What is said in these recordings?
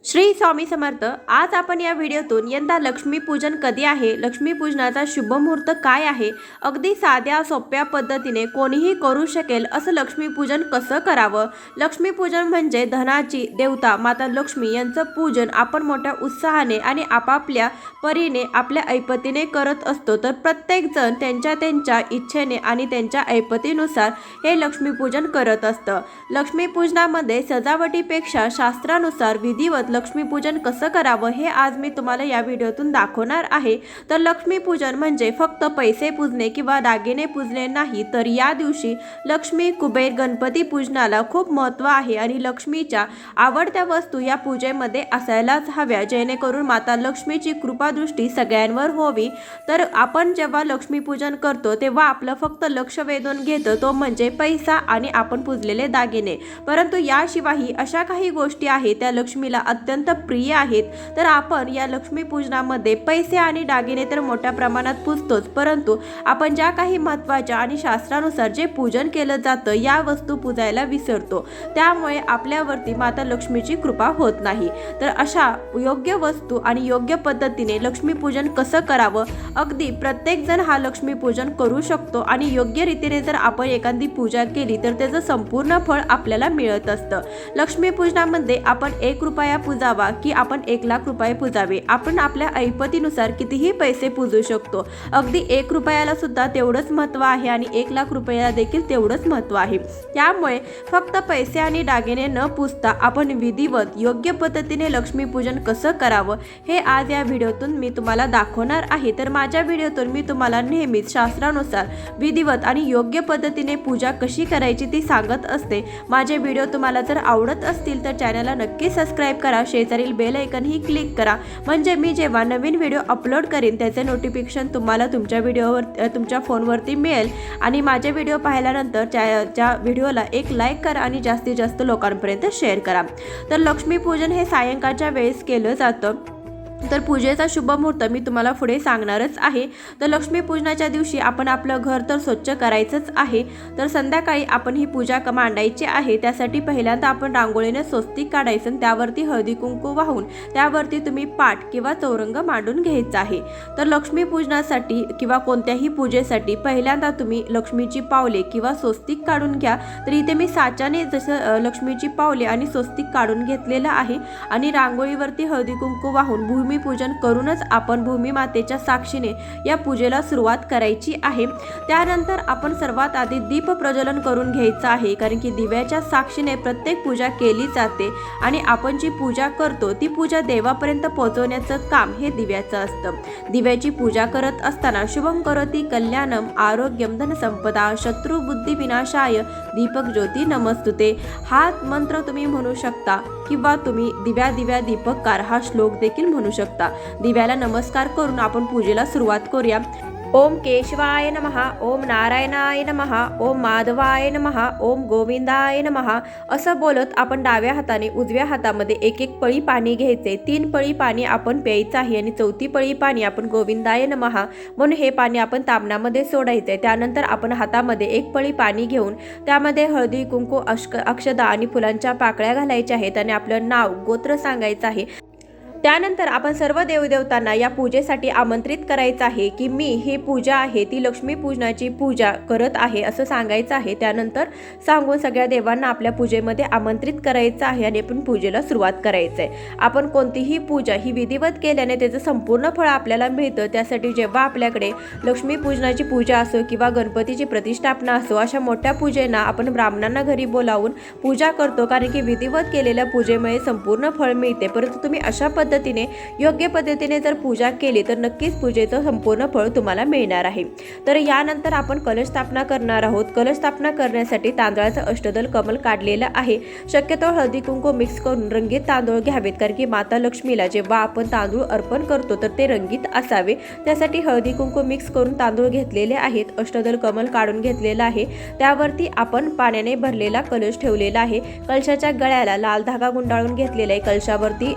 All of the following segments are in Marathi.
श्री स्वामी समर्थ। आज आपण या व्हिडिओतून यंदा लक्ष्मीपूजन कधी आहे, लक्ष्मीपूजनाचा शुभ मुहूर्त काय आहे, अगदी साध्या सोप्या पद्धतीने कोणीही करू शकेल असं लक्ष्मीपूजन कसं करावं, लक्ष्मीपूजन म्हणजे धनाची देवता माता लक्ष्मी यांचं पूजन आपण मोठ्या उत्साहाने आणि आपापल्या परीने आपल्या ऐपतीने करत असतो। तर प्रत्येकजण त्यांच्या इच्छेने आणि त्यांच्या ऐपतीनुसार हे लक्ष्मीपूजन करत असतं। लक्ष्मीपूजनामध्ये सजावटीपेक्षा शास्त्रानुसार विधिवत लक्ष्मीपूजन कसं करावं हे आज मी तुम्हाला या व्हिडिओतून दाखवणार आहे। तर लक्ष्मीपूजन म्हणजे फक्त पैसे पूजणे किंवा दागिने पूजणे नाही, तर या दिवशी लक्ष्मी, कुबेर, गणपती पूजनाला खूप महत्त्व आहे आणि लक्ष्मीच्या आवडत्या वस्तू या पूजेमध्ये असायलाच हव्या, जेणेकरून माता लक्ष्मीची कृपादृष्टी सगळ्यांवर होवी। तर आपण जेव्हा लक्ष्मीपूजन करतो तेव्हा आपलं फक्त लक्ष वेधून घेतं तो म्हणजे पैसा आणि आपण पूजलेले दागिने, परंतु याशिवायही अशा काही गोष्टी आहेत त्या लक्ष्मीला अत्यंत प्रिय आहेत। तर आपण या लक्ष्मीपूजनामध्ये पैसे आणि दागिने तर मोठ्या प्रमाणात पूजतोच, परंतु आपण ज्या काही महत्त्वाच्या आणि शास्त्रानुसार जे पूजन केलं जातं या वस्तू पूजायला विसरतो, त्यामुळे आपल्यावरती माता लक्ष्मीची कृपा होत नाही। तर अशा योग्य वस्तू आणि योग्य पद्धतीने लक्ष्मीपूजन कसं करावं, अगदी प्रत्येकजण हा लक्ष्मीपूजन करू शकतो आणि योग्य रीतीने जर आपण एखादी पूजा केली तर त्याचं संपूर्ण फळ आपल्याला मिळत असतं। लक्ष्मीपूजनामध्ये आपण 1 रुपया पूजावा की आपण 1 लाख रुपये पूजावे, आपण आपल्या ऐपतीनुसार कितीही पैसे पूजू शकतो। अगदी 1 रुपयाला सुद्धा तेवढंच महत्त्व आहे आणि 1 लाख रुपयाला देखील तेवढंच महत्त्व आहे। त्यामुळे फक्त पैसे आणि दागिने न पूजता आपण विधिवत योग्य पद्धतीने लक्ष्मीपूजन कसं करावं हे आज या व्हिडिओतून मी तुम्हाला दाखवणार आहे। तर माझ्या व्हिडिओतून मी तुम्हाला नेहमीच शास्त्रानुसार विधिवत आणि योग्य पद्धतीने पूजा कशी करायची ती सांगत असते। माझे व्हिडिओ तुम्हाला जर आवडत असतील तर चॅनलला नक्की सबस्क्राईब करा, शेजारील बेल आयकन ही क्लिक करा, म्हणजे मी जेव्हा नवीन व्हिडिओ अपलोड करेन त्याचे नोटिफिकेशन तुम्हाला तुमच्या फोनवरती मिळेल। आणि माझे व्हिडिओ पाहिल्यानंतर त्या व्हिडिओला एक लाईक करा आणि जास्तीत जास्त लोकांपर्यंत शेअर करा। तर लक्ष्मीपूजन हे सायंकाळच्या वेळेस केलं जातं, तर पूजेचा शुभ मुहूर्त मी तुम्हाला पुढे सांगणारच आहे। तर लक्ष्मीपूजनाच्या दिवशी आपण आपलं घर तर स्वच्छ करायचंच आहे, तर संध्याकाळी आपण ही पूजा मांडायची आहे। त्यासाठी पहिल्यांदा आपण रांगोळीने स्वस्तिक काढायचं आणि त्यावरती हळदी कुंकू वाहून त्यावरती तुम्ही पाट किंवा चौरंग मांडून घ्यायचा आहे। तर लक्ष्मीपूजनासाठी किंवा कोणत्याही पूजेसाठी पहिल्यांदा तुम्ही लक्ष्मीची पावले किंवा स्वस्तिक काढून घ्या। तर इथे मी साच्याने जसं लक्ष्मीची पावले आणि स्वस्तिक काढून घेतलेलं आहे आणि रांगोळीवरती हळदी कुंकू वाहून भूमिपूजन करूनच आपण भूमिमातेच्या साक्षीने या पूजेला सुरुवात करायची आहे। त्यानंतर आपण सर्वात आधी दीप प्रज्वलन करून घ्यायचं आहे, कारण की दिव्याच्या साक्षीने प्रत्येक पूजा केली जाते आणि आपण जी पूजा करतो ती पूजा देवापर्यंत पोहोचवण्याचं काम हे दिव्याचं असतं। दिव्याची पूजा करत असताना शुभम करोति कल्याणम आरोग्यम धनसंपदा शत्रुबुद्धी विनाशाय दीपक ज्योती नमस्तुते हा मंत्र तुम्ही म्हणू शकता किंवा तुम्ही दिव्या दिव्या दीपककार हा श्लोक देखील म्हणू शकता। दिव्याला नमस्कार करून आपण पूजेला सुरुवात करूया। ओम केशवाय नमः, ओम नारायणाय नमः, ओम माधवाय नमः, ओम गोविंदाय नमः असं बोलत आपण डाव्या हाताने उजव्या हातामध्ये एक पळी पाणी घ्यायचे। 3 पळी पाणी आपण प्यायचं आहे आणि 4थी पळी पाणी आपण गोविंदाय नमः म्हणून हे पाणी आपण तांबण्यामध्ये सोडायचे। त्यानंतर आपण हातामध्ये 1 पळी पाणी घेऊन त्यामध्ये हळदी कुंकू अक्षदा आणि फुलांच्या पाकळ्या घालायच्या आहेत आणि आपलं नाव गोत्र सांगायचं आहे। त्यानंतर आपण सर्व देवदेवतांना या पूजेसाठी आमंत्रित करायचं आहे की मी ही पूजा आहे ती लक्ष्मीपूजनाची पूजा करत आहे असं सांगायचं आहे। त्यानंतर सांगून सगळ्या देवांना आपल्या पूजेमध्ये आमंत्रित करायचं आहे आणि आपण पूजेला सुरुवात करायचं आहे। आपण कोणतीही पूजा ही विधिवत केल्याने त्याचं संपूर्ण फळ आपल्याला मिळतं। त्यासाठी जेव्हा आपल्याकडे लक्ष्मीपूजनाची पूजा असो किंवा गणपतीची प्रतिष्ठापना असो, अशा मोठ्या पूजेना आपण ब्राह्मणांना घरी बोलावून पूजा करतो, कारण की विधिवत केलेल्या पूजेमुळे संपूर्ण फळ मिळते। परंतु तुम्ही अशा पद्धतीने योग्य पद्धतीने जर पूजा केली तर नक्कीच पूजेचं संपूर्ण फळ तुम्हाला मिळणार आहे। तर यानंतर आपण कलश स्थापना करणार आहोत। कलश स्थापना करण्यासाठी तांदळाचं अष्टदल कमल काढलेलं आहे। शक्यतो हळदी कुंकू मिक्स करून रंगीत तांदूळ घ्यावेत, कारण की माता लक्ष्मीला जेव्हा आपण तांदूळ अर्पण करतो तर ते रंगीत असावे। त्यासाठी हळदी कुंकू मिक्स करून तांदूळ घेतलेले आहेत। अष्टदल कमल काढून घेतलेलं आहे, त्यावरती आपण पाण्याने भरलेला कलश ठेवलेला आहे। कलशाच्या गळ्याला लाल धागा गुंडाळून घेतलेला आहे। कलशावरती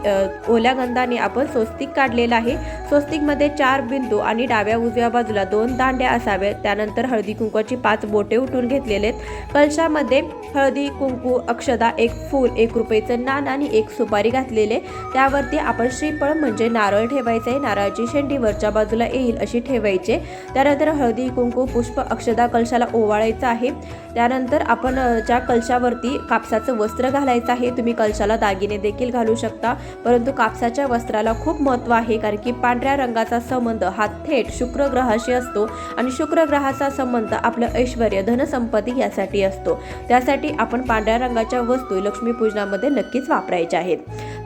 ओल्या आकाशकंदाने आपण स्वस्तिक काढलेला आहे। स्वस्तिकमध्ये 4 बिंदू आणि डाव्या उजव्या बाजूला 2 दांड्या असाव्यात। त्यानंतर हळदी कुंकवाची 5 बोटे उठून घेतलेले आहेत। कलशामध्ये हळदी कुंकू अक्षदा, 1 फूल, 1 रुपयाचं नाणं आणि 1 सुपारी घातलेले। त्यावरती आपण श्रीफळ म्हणजे नारळ ठेवायचे आहे। नारळाची शेंडी वरच्या बाजूला येईल अशी ठेवायचे। त्यानंतर हळदी कुंकू पुष्प अक्षदा कलशाला ओवाळायचं आहे। त्यानंतर आपण ज्या कलशावरती कापसाचं वस्त्र घालायचं आहे। तुम्ही कलशाला दागिने देखील घालू शकता, परंतु कापसाच्या वस्त्राला खूप महत्त्व आहे, कारण की पांढऱ्या रंगाचा संबंध हा थेट शुक्र ग्रहाशी असतो आणि शुक्र ग्रहाचा संबंध आपलं ऐश्वर्य, धनसंपत्ती यासाठी असतो। त्यासाठी आपण पांढऱ्या रंगाच्या वस्तू लक्ष्मी पूजनामध्ये नक्कीच वापरायच्या आहेत।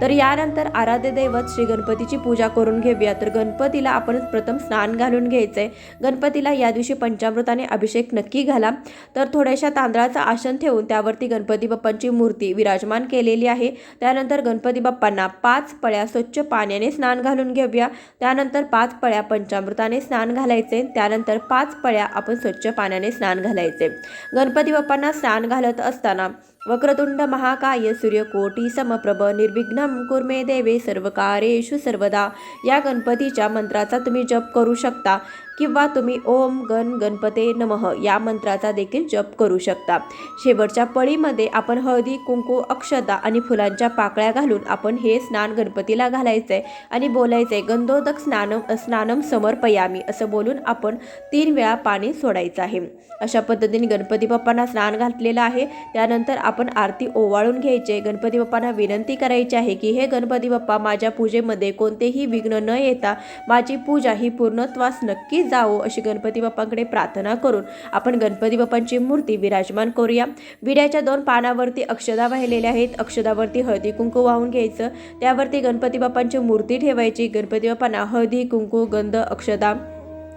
तर यानंतर आराध्य दैवत श्री गणपतीची पूजा करून घेऊया। तर गणपतीला आपण प्रथम स्नान घालून घ्यायचंय। गणपतीला या दिवशी पंचामृताने अभिषेक नक्की घाला। तर थोड्याशा तांदळाचं आसन ठेवून त्यावरती गणपती बाप्पांची मूर्ती विराजमान केलेली आहे। त्यानंतर गणपती बाप्पांना 5 पळ्या स्वच्छ पाण्याने स्नान घालून घेऊया। त्यानंतर 5 पळ्या पंचामृताने स्नान घालायचे। त्यानंतर 5 पळ्या आपण स्वच्छ पाण्याने स्नान घालायचे। गणपती बाप्पांना स्नान घालत असताना वक्रतुंड महाकाय सूर्यकोटी समप्रभ निर्विघ्नं कुरु मे देवे सर्वकार्येषु सर्वदा या गणपतीच्या मंत्राचा तुम्ही जप करू शकता, किंवा तुम्ही ओम गण गणपते नमः या मंत्राचा देखील जप करू शकता। शेवटच्या पळीमध्ये आपण हळदी कुंकू अक्षता आणि फुलांच्या पाकळ्या घालून आपण हे स्नान गणपतीला घालायचंय आणि बोलायचंय गंधोदक स्नानम समर्पयामी असं बोलून आपण 3 वेळा पाणी सोडायचं आहे। अशा पद्धतीने गणपती बाप्पांना स्नान घातलेलं आहे। त्यानंतर आपण आरती ओवाळून घ्यायचे। गणपती बाप्पांना विनंती करायची आहे की हे गणपती बाप्पा, माझ्या पूजेमध्ये कोणतेही विघ्न न येता माझी पूजा ही पूर्णत्वास नक्की जावो अशी गणपती बाप्पांकडे प्रार्थना करून आपण गणपती बाप्पांची मूर्ती विराजमान करूया। विड्याच्या 2 पानावरती अक्षदा वाहिलेल्या आहेत। अक्षदावरती हळदी कुंकू वाहून घ्यायचं। त्यावरती गणपती बाप्पांची मूर्ती ठेवायची। गणपती बाप्पांना हळदी कुंकू गंध अक्षदा,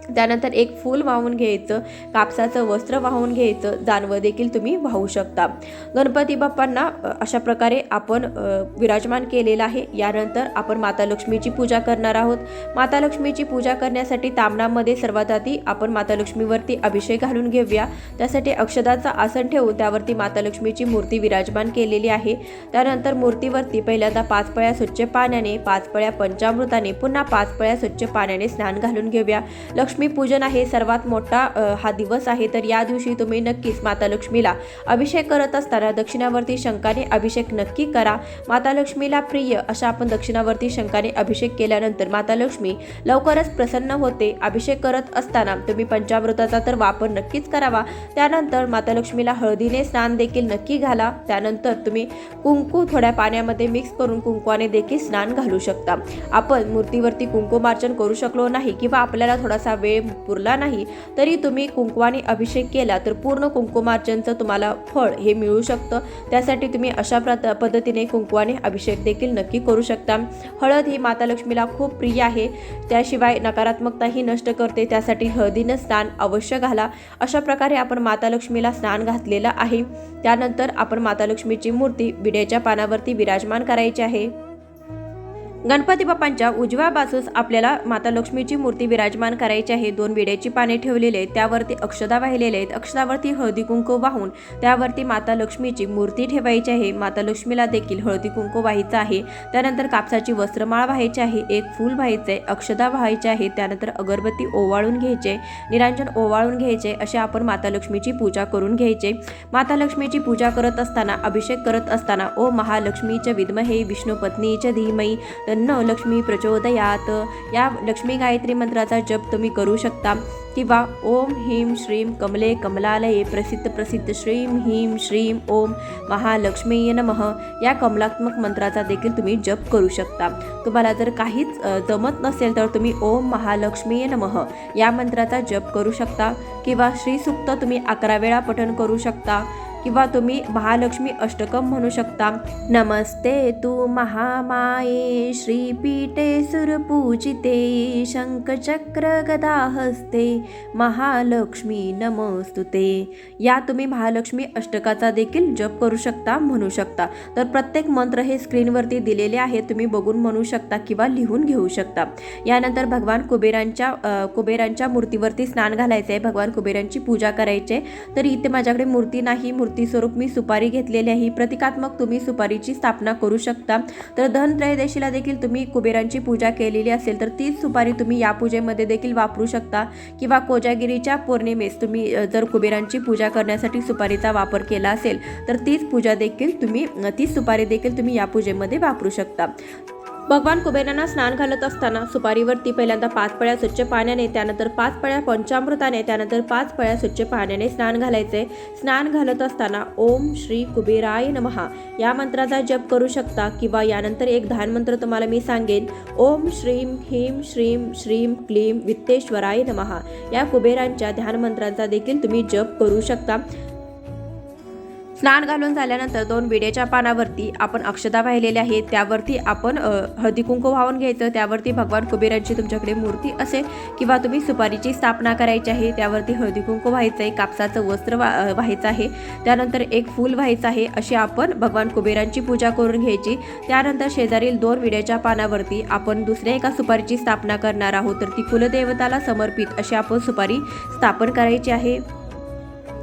त्यानंतर 1 फूल वाहून घ्यायचं, कापसाचं वस्त्र वाहून घ्यायचं, जानवं देखील तुम्ही वाहू शकता। गणपती बाप्पांना अशा प्रकारे आपण विराजमान केलेलं आहे। यानंतर आपण माता लक्ष्मीची पूजा करणार आहोत। माता लक्ष्मीची पूजा करण्यासाठी तांबणामध्ये सर्वात आधी आपण माता लक्ष्मीवरती अभिषेक घालून घेऊया। त्यासाठी अक्षदाचं आसन ठेवून त्यावरती माता लक्ष्मीची मूर्ती विराजमान केलेली आहे। त्यानंतर मूर्तीवरती पहिल्यांदा 5 पळ्या स्वच्छ पाण्याने, 5 पळ्या पंचामृताने, पुन्हा 5 पळ्या स्वच्छ पाण्याने स्नान घालून घेऊया। लक्ष्मी पूजन आहे, सर्वात मोठा हा दिवस आहे। तर या दिवशी तुम्ही नक्कीच माता लक्ष्मीला अभिषेक करत असताना दक्षिणावर्ती शंखाने अभिषेक नक्की करा। माता लक्ष्मीला प्रिय अशा आपण दक्षिणावर्ती शंखाने अभिषेक केल्यानंतर माता लक्ष्मी लवकरच प्रसन्न होते। अभिषेक करत असताना तुम्ही पंचामृताचा तर वापर नक्कीच करावा। त्यानंतर माता लक्ष्मीला हळदीने स्नान देखील नक्की घाला। त्यानंतर तुम्ही कुंकू थोड्या पाण्यामध्ये मिक्स करून कुंकवाने देखील स्नान घालू शकता। आपण मूर्तीवरती कुंकुमार्चन करू शकलो नाही किंवा आपल्याला थोडासा वेळ पुरला नाही तरी तुम्ही कुंकवाने अभिषेक केला तर पूर्ण कुंकुमार्चनचं तुम्हाला फळ हे मिळू शकतं। त्यासाठी तुम्ही अशा पद्धतीने कुंकवाने अभिषेक देखील नक्की करू शकता। हळद ही माता लक्ष्मीला खूप प्रिय आहे, त्याशिवाय नकारात्मकताही नष्ट करते। त्यासाठी हळदीनं स्नान अवश्य घाला। अशा प्रकारे आपण माता लक्ष्मीला स्नान घातलेलं आहे। त्यानंतर आपण माता लक्ष्मीची मूर्ती विड्याच्या पानावरती विराजमान करायची आहे। गणपती बाप्पांच्या उजव्या बाजूस आपल्याला माता लक्ष्मीची मूर्ती विराजमान करायची आहे। 2 विड्याची पाने ठेवलेले आहेत, त्यावरती अक्षदा वाहिलेले आहेत। अक्षदावरती हळदी कुंकू वाहून त्यावरती माता लक्ष्मीची मूर्ती ठेवायची आहे। माता लक्ष्मीला देखील हळदी कुंकू वाहायचं आहे। त्यानंतर कापसाची वस्त्रमाळ वाहायची आहे, 1 फूल वाहायचे, अक्षदा वाहायचे आहे। त्यानंतर अगरबत्ती ओवाळून घ्यायचे, निरांजन ओवाळून घ्यायचे, असे आपण माता लक्ष्मीची पूजा करून घ्यायचे। माता लक्ष्मीची पूजा करत असताना, अभिषेक करत असताना ओम महालक्ष्मीच्या विद्महे विष्णुपत्नीच्या धीमहि तन्नो लक्ष्मी प्रचोदयात या लक्ष्मी गायत्री मंत्राचा जप तुम्ही करू शकता। किंवा ओम ह्रीं श्रीं कमले कमलालये प्रसिद्ध श्रीं ह्रीं श्रीं ओम महालक्ष्मीये नमः या कमलात्मक मंत्राचा देखील तुम्ही जप करू शकता। तुम्हाला जर काहीच जमत नसेल तर तुम्ही ओम महालक्ष्मीये नमः या मंत्राचा जप करू शकता, किंवा श्रीसूक्त तुम्ही 11 वेळा पठण करू शकता, किंवा तुम्ही महालक्ष्मी अष्टकम म्हणू शकता। नमस्ते तू महामाये श्रीपीठे सुरपूजिते शंखचक्र गदा हस्ते महालक्ष्मी नमस्तुते या तुम्ही महालक्ष्मी अष्टकाचा देखील जप करू शकता, म्हणू शकता। तर प्रत्येक मंत्र हे स्क्रीनवरती दिलेले आहे, तुम्ही बघून म्हणू शकता किंवा लिहून घेऊ शकता। यानंतर भगवान कुबेरांच्या मूर्तीवरती स्नान घालायचे आहे, भगवान कुबेरांची पूजा करायची। तर इथे माझ्याकडे मूर्ती नाही, मूर्ती स्वरूप मी सुपारी घेतलेली आहे. प्रतिकात्मक तुम्ही सुपारीची स्थापना करू शकता. तर धनत्रयोदशीला देखील तुम्ही कुबेरांची पूजा केलेली असेल तर तीच सुपारी तुम्ही या पूजेमध्ये देखील वापरू शकता किंवा कोजागिरीच्या पौर्णिमेस तुम्ही जर कुबेरांची पूजा करण्यासाठी सुपारीचा वापर केला असेल तर तीच सुपारी देखील तुम्ही या पूजेमध्ये वापरू शकता. भगवान कुबेरांना स्नान घालत असताना सुपारीवरती पहिल्यांदा 5 पळ्या स्वच्छ पाण्याने, त्यानंतर 5 पळ्या पंचामृताने, त्यानंतर 5 पळ्या स्वच्छ पाण्याने स्नान घालायचे. स्नान घालत असताना ओम श्री कुबेराय नमः या मंत्राचा जप करू शकता किंवा यानंतर एक ध्यान मंत्र तुम्हाला मी सांगेन. ओम श्रीम ह्रीम श्रीम श्रीम क्लीम वित्तेश्वराय नमः या कुबेरांच्या ध्यान मंत्राचा देखील तुम्ही जप करू शकता. स्नान घालून झाल्यानंतर 2 विड्याच्या पानावरती आपण अक्षता वाहिलेल्या आहेत, त्यावरती आपण हळदी कुंकू वाहून घ्यायचं. त्यावरती भगवान कुबेरांची तुमच्याकडे मूर्ती असेल किंवा तुम्ही सुपारीची स्थापना करायची आहे त्यावरती हळदी कुंकू व्हायचं आहे, कापसाचं वस्त्र व्हायचं आहे, त्यानंतर एक फूल व्हायचं आहे. अशी आपण भगवान कुबेरांची पूजा करून घ्यायची. त्यानंतर शेजारील 2 विड्याच्या पानावरती आपण दुसऱ्या एका सुपारीची स्थापना करणार आहोत. तर ती कुलदेवताला समर्पित अशी आपण सुपारी स्थापन करायची आहे.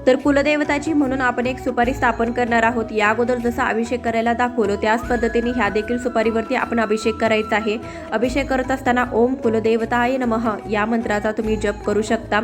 तर कुलदेवताची म्हणून आपण एक सुपारी स्थापन करणार आहोत. या अगोदर जसा अभिषेक करायला दाखवलो त्याच पद्धतीने ह्या देखील सुपारीवरती आपण अभिषेक करायचा आहे. अभिषेक करत असताना ओम कुलदेवताय नमः या मंत्राचा तुम्ही जप करू शकता.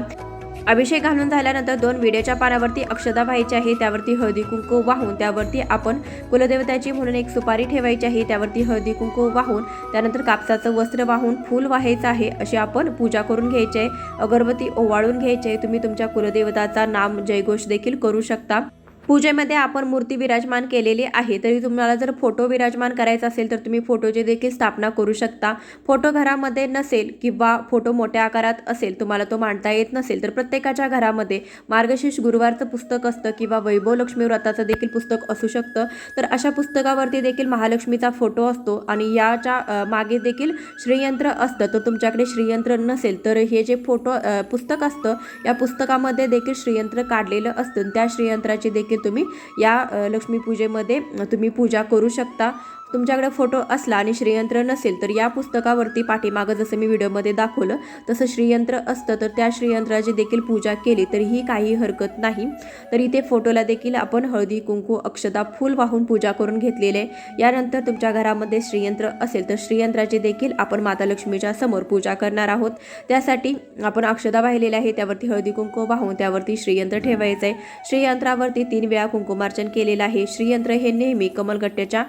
अभिषेक घालून झाल्यानंतर 2 विड्याच्या पानावरती अक्षता व्हायची आहे, त्यावरती हळदी कुंकू वाहून त्यावरती आपण कुलदेवताची म्हणून एक सुपारी ठेवायची आहे, त्यावरती हळदी कुंकू वाहून त्यानंतर कापसाचं वस्त्र वाहून फूल व्हायचं आहे. अशी आपण पूजा करून घ्यायची आहे. अगरबत्ती ओवाळून घ्यायची आहे. तुम्ही तुमच्या कुलदेवताचा नाम जयघोष देखील करू शकता. पूजेमध्ये आपण मूर्ती विराजमान केलेली आहे. तरी तुम्हाला जर फोटो विराजमान करायचा असेल तर तुम्ही फोटोची देखील स्थापना करू शकता. फोटो घरामध्ये नसेल किंवा फोटो मोठ्या आकारात असेल, तुम्हाला तो मांडता येत नसेल तर प्रत्येकाच्या घरामध्ये मार्गशीर्ष गुरुवारचं पुस्तक असतं किंवा वैभव लक्ष्मी व्रताचं देखील पुस्तक असू शकतं. तर अशा पुस्तकावरती देखील महालक्ष्मीचा फोटो असतो आणि याच्या मागे देखील श्रीयंत्र असतं. तर तुमच्याकडे श्रीयंत्र नसेल तर हे जे पुस्तक असतं या पुस्तकामध्ये देखील श्रीयंत्र काढलेलं असतं. त्या श्रीयंत्राची देखील तुम्ही या लक्ष्मी पूजेमध्ये तुम्ही पूजा करू शकता. तुमच्याकडे फोटो असला आणि श्रीयंत्र नसेल तर या पुस्तकावरती पाठीमागं जसं मी व्हिडिओमध्ये दाखवलं तसं श्रीयंत्र असतं तर त्या श्रीयंत्राची देखील पूजा केली तरीही काही हरकत नाही. तर इथे फोटोला देखील आपण हळदी कुंकू अक्षता फूल वाहून पूजा करून घेतलेले. यानंतर तुमच्या घरामध्ये श्रीयंत्र असेल तर श्रीयंत्राची देखील आपण माता लक्ष्मीच्या समोर पूजा करणार आहोत. त्यासाठी आपण अक्षता वाहिलेल्या आहे, त्यावरती हळदी कुंकू वाहून त्यावरती श्रीयंत्र ठेवायचं आहे. श्रीयंत्रावरती 3 वेळा कुंकुमार्चन केलेलं आहे. श्रीयंत्र हे नेहमी कमलगट्ट्याच्या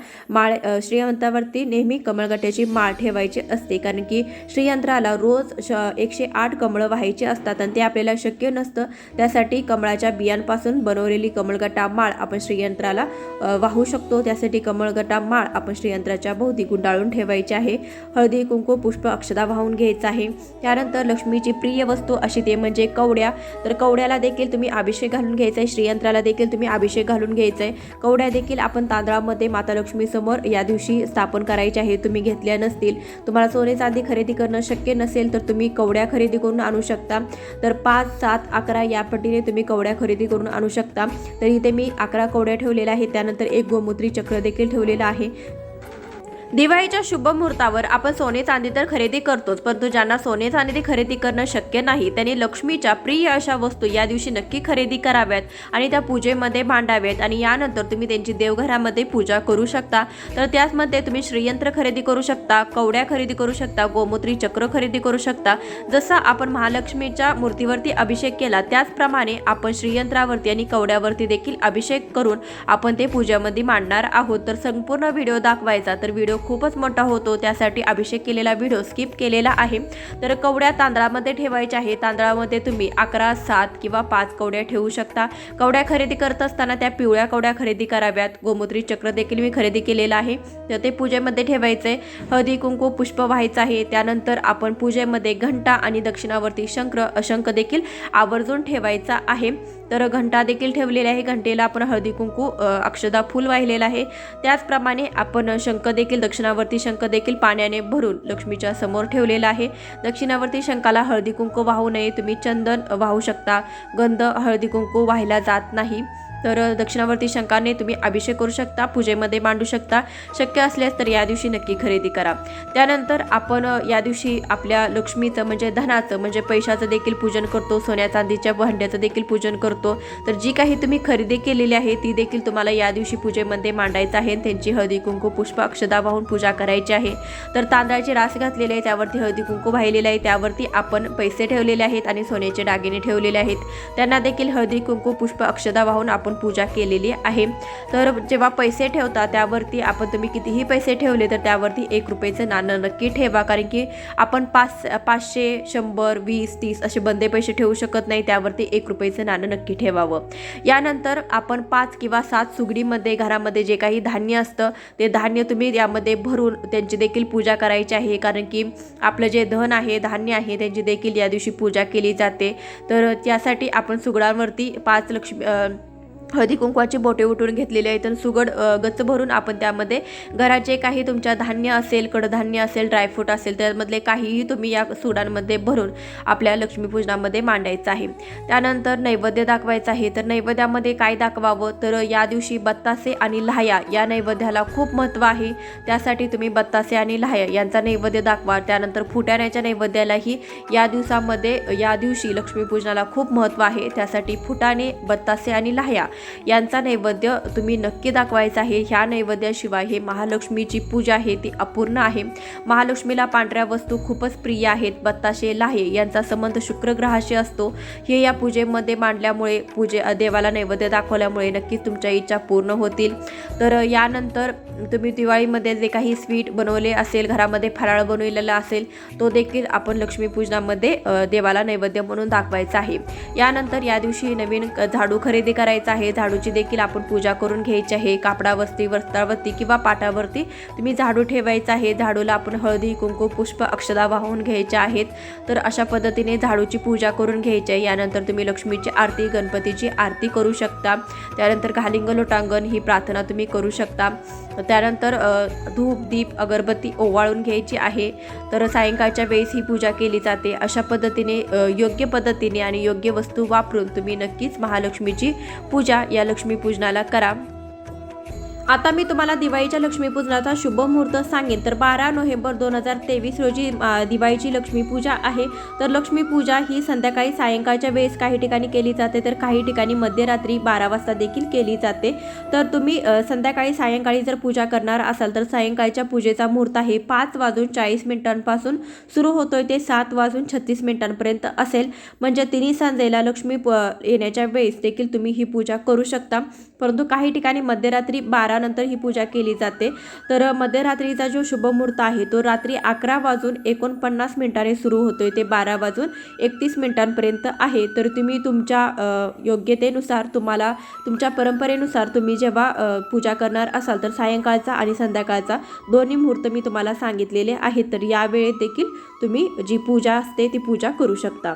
श्रीयंत्रावरती नेहमी कमळगट्ट्याची माळ ठेवायची असते, कारण की श्रीयंत्राला रोज 108 कमळं व्हायची असतात आणि ते आपल्याला शक्य नसतं. त्यासाठी कमळाच्या बियांपासून बनवलेली कमळगट्टा माळ आपण श्रीयंत्राला वाहू शकतो. त्यासाठी कमळगट्टा माळ आपण श्रीयंत्राच्या भोवती गुंडाळून ठेवायची आहे. हळदी कुंकू पुष्प अक्षता वाहून घ्यायचा आहे. त्यानंतर लक्ष्मीची प्रिय वस्तू अशी ते म्हणजे कवड्या. तर कवड्याला देखील तुम्ही अभिषेक घालून घ्यायचा आहे. श्रीयंत्राला देखील तुम्ही अभिषेक घालून घ्यायचा आहे. कवड्या देखील आपण तांदळामध्ये माता लक्ष्मी समोर या दिवशी स्थापन करायचे आहे. तुम्ही घेतल्या नसतील, तुम्हाला सोने चांदी खरेदी करणं शक्य नसेल तर तुम्ही कवड्या खरेदी करून आणू शकता. तर 5, 7, 11 या पटीने तुम्ही कवड्या खरेदी करून आणू शकता. तर इथे मी 11 कवड्या ठेवलेल्या आहेत. त्यानंतर एक गोमूत्री चक्र देखील ठेवलेलं आहे. दिवाळीच्या शुभ मुहूर्तावर आपण सोने चांदी तर खरेदी करतोच, परंतु ज्यांना सोने चांदी खरेदी करणं शक्य नाही त्यांनी लक्ष्मीच्या प्रिय अशा वस्तू या दिवशी नक्की खरेदी कराव्यात आणि त्या पूजेमध्ये मांडाव्यात आणि यानंतर तुम्ही त्यांची देवघरामध्ये पूजा करू शकता. तर त्याचमध्ये तुम्ही श्रीयंत्र खरेदी करू शकता, कवड्या खरेदी करू शकता, गोमूत्री चक्र खरेदी करू शकता. जसं आपण महालक्ष्मीच्या मूर्तीवरती अभिषेक केला त्याचप्रमाणे आपण श्रीयंत्रावरती आणि कवड्यावरती देखील अभिषेक करून आपण ते पूजेमध्ये मांडणार आहोत. तर संपूर्ण व्हिडिओ दाखवायचा तर व्हिडिओ खूपच मोठा होतो, त्यासाठी अभिषेक केलेला व्हिडिओ स्किप केलेला आहे. तर कवड्या तांदळामध्ये ठेवायच्या आहे. तांदळामध्ये तुम्ही 11, 7 किंवा 5 कवड्या ठेवू शकता. कवड्या खरेदी करत असताना त्या पिवळ्या कवड्या खरेदी कराव्यात. गोमूत्री चक्र देखील मी खरेदी केलेलं आहे, तर ते पूजेमध्ये ठेवायचे. हळदी कुंकू पुष्प व्हायचं आहे. त्यानंतर आपण पूजेमध्ये घंटा आणि दक्षिणावरती शंख देखील आवर्जून ठेवायचा आहे. तर घंटा देखील ठेवलेला आहे. घंटेला आपण हळदी कुंकू अक्षता फूल वाहिलेलं आहे. त्याचप्रमाणे आपण शंख देखील दक्षिणावरती शंख देखील पाण्याने भरून लक्ष्मीच्या समोर ठेवलेला आहे. दक्षिणावरती शंखाला हळदी कुंकू वाहू नये, तुम्ही चंदन वाहू शकता. गंध हळदी कुंकू वाहिला जात नाही. तर दक्षिणावर्ती शंखाने तुम्ही अभिषेक करू शकता, पूजेमध्ये मांडू शकता. शक्य असल्यास तर या दिवशी नक्की खरेदी करा. त्यानंतर आपण या दिवशी आपल्या लक्ष्मीचं म्हणजे धनाचं म्हणजे पैशाचं देखील पूजन करतो, सोन्या चांदीच्या भांड्याचं देखील पूजन करतो. तर जी काही तुम्ही खरेदी केलेली आहे ती देखील तुम्हाला या दिवशी पूजेमध्ये मांडायचं आहे. त्यांची हळदी कुंकू पुष्प अक्षदा वाहून पूजा करायची आहे. तर तांदळाची रास घातलेली आहे, त्यावरती हळदी कुंकू वाहिलेलं आहे, त्यावरती आपण पैसे ठेवलेले आहेत आणि सोन्याचे दागिने ठेवलेले आहेत. त्यांना देखील हळदी कुंकू पुष्प अक्षदा वाहून आपण पूजा केलेली आहे. तर जेव्हा पैसे ठेवता त्यावरती आपण तुम्ही कितीही पैसे ठेवले तर त्यावरती 1 रुपयाचं नाणं नक्की ठेवा, कारण की आपण 500, 100, 20, 30 असे बंदे पैसे ठेवू शकत नाही. त्यावरती 1 रुपयाचं नाणं नक्की ठेवावं. यानंतर आपण 5 किंवा 7 सुगडीमध्ये घरामध्ये जे काही धान्य असतं ते धान्य तुम्ही यामध्ये भरून त्यांची देखील पूजा करायची आहे, कारण की आपलं जे धन आहे धान्य आहे त्यांची देखील या दिवशी पूजा केली जाते. तर त्यासाठी आपण सुगडांवरती 5 हळदी कुंकवाची बोटे उठून घेतलेली आहेत. तर सुगड गच्च भरून आपण त्यामध्ये घराचे काही तुमच्या धान्य असेल, कडधान्य असेल, ड्रायफ्रूट असेल त्यामधले काहीही तुम्ही या सुगडांमध्ये भरून आपल्या लक्ष्मीपूजनामध्ये मांडायचं आहे. त्यानंतर नैवेद्य दाखवायचं आहे. तर नैवेद्यामध्ये काय दाखवावं तर या दिवशी बत्तासे आणि लाह्या या नैवेद्याला खूप महत्त्व आहे. त्यासाठी तुम्ही बत्तासे आणि लाह्या यांचा नैवेद्य दाखवा. त्यानंतर फुटाण्याच्या नैवेद्यालाही या दिवशी लक्ष्मीपूजनाला खूप महत्त्व आहे. त्यासाठी फुटाणे, बत्तासे आणि लाह्या यांचा नैवेद्य तुम्ही नक्की दाखवायचा आहे. ह्या नैवेद्याशिवाय हे महालक्ष्मीची पूजा आहे ती अपूर्ण आहे. महालक्ष्मीला पांढऱ्या वस्तू खूपच प्रिय आहेत. बत्ताशे, लाहे यांचा संबंध शुक्र ग्रहाशी असतो. हे या पूजेमध्ये मांडल्यामुळे देवाला नैवेद्य दाखवल्यामुळे नक्कीच तुमच्या इच्छा पूर्ण होतील. तर यानंतर तुम्ही दिवाळीमध्ये जे काही स्वीट बनवले असेल, घरामध्ये फराळ बनवलेला असेल तो देखील आपण लक्ष्मीपूजनामध्ये देवाला नैवेद्य म्हणून दाखवायचा आहे. यानंतर या दिवशी नवीन झाडू खरेदी करायचा आहे. झाडूची देखील आपण पूजा करून घ्यायची आहे. कापडावरती, वस्त्रावरती किंवा पाटावरती तुम्ही झाडू ठेवायचा आहे. झाडूला आपण हळदी कुंकू पुष्प अक्षदा वाहून घ्यायच्या आहेत. तर अशा पद्धतीने झाडूची पूजा करून घ्यायची आहे. यानंतर तुम्ही लक्ष्मीची आरती, गणपतीची आरती करू शकता. त्यानंतर घालिंग लोटांगण ही प्रार्थना तुम्ही करू शकता. त्यानंतर धूप, दीप, अगरबत्ती ओवाळून घ्यायची आहे. तर सायंकाळच्या वेळेस ही पूजा केली जाते. अशा पद्धतीने योग्य पद्धतीने आणि योग्य वस्तू वापरून तुम्ही नक्कीच महालक्ष्मीची पूजा या लक्ष्मीपूजनाला करा. आता मी तुम्हाला दिवाळीच्या लक्ष्मीपूजनाचा शुभ मुहूर्त सांगेन. तर 12 नोव्हेंबर 2023 रोजी दिवाळीची लक्ष्मीपूजा आहे. तर लक्ष्मीपूजा ही संध्याकाळी सायंकाळच्या वेळेस काही ठिकाणी केली जाते, तर काही ठिकाणी मध्यरात्री 12 वाजता देखील केली जाते. तर तुम्ही सायंकाळी जर पूजा करणार असाल तर सायंकाळच्या पूजेचा मुहूर्त आहे 5:40 सुरू होतोय ते 7:36 असेल. म्हणजे तिन्ही सांजेला लक्ष्मी येण्याच्या वेळेस देखील तुम्ही ही पूजा करू शकता. परंतु काही ठिकाणी मध्यरात्री 12 नंतर ही पूजा केली जाते. तर मध्यरात्रीचा जो शुभ मुहूर्त आहे तो रात्री 11:49 सुरू होतोय ते 12:31 आहे. तर तुम्ही तुमच्या योग्यतेनुसार, तुम्हाला तुमच्या परंपरेनुसार तुम्ही जेव्हा पूजा करणार असाल तर सायंकाळचा आणि संध्याकाळचा दोन्ही मुहूर्त मी तुम्हाला सांगितलेले आहेत. तर या वेळेत देखील तुम्ही जी पूजा असते ती पूजा करू शकता.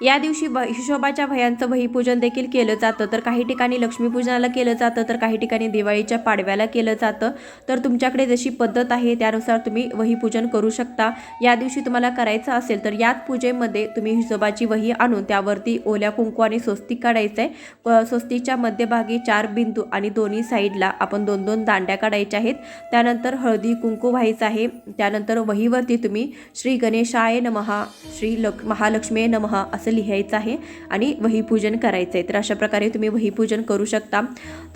या दिवशी हिशोबाच्या वह्यांचं वहीपूजन देखील केलं जातं. तर काही ठिकाणी लक्ष्मीपूजनाला केलं जातं, तर काही ठिकाणी दिवाळीच्या पाडव्याला केलं जातं. तर तुमच्याकडे जशी पद्धत आहे त्यानुसार तुम्ही वहीपूजन करू शकता. या दिवशी तुम्हाला करायचं असेल तर याच पूजेमध्ये तुम्ही हिशोबाची वही आणून त्यावरती ओल्या कुंकवाने स्वस्तिक काढायचं आहे. स्वस्तिकच्या मध्यभागी 4 बिंदू आणि दोन्ही साईडला आपण 2-2 दांड्या काढायच्या आहेत. त्यानंतर हळदी कुंकू व्हायचं आहे. त्यानंतर वहीवरती तुम्ही श्री गणेशाय नमः, श्री महालक्ष्मी नमः असं लिहायचं आहे आणि वहीपूजन करायचं आहे. तर अशा प्रकारे तुम्ही वहीपूजन करू शकता.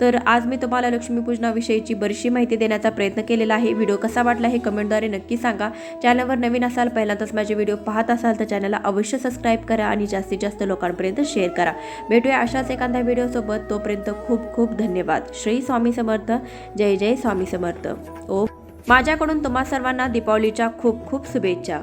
तर आज मी तुम्हाला लक्ष्मीपूजनाविषयीची बरीचशी माहिती देण्याचा प्रयत्न केलेला आहे. व्हिडिओ कसा वाटला हे कमेंटद्वारे नक्की सांगा. चॅनलवर नवीन असाल, पहिल्यांदाच माझे व्हिडिओ पाहत असाल तर चॅनलला अवश्य सबस्क्राईब करा आणि जास्तीत जास्त लोकांपर्यंत शेअर करा. भेटूया अशाच एखाद्या व्हिडिओसोबत. तोपर्यंत खूप खूप धन्यवाद. श्री स्वामी समर्थ. जय जय स्वामी समर्थ. माझ्याकडून तुम्हा सर्वांना दीपावलीच्या खूप खूप शुभेच्छा.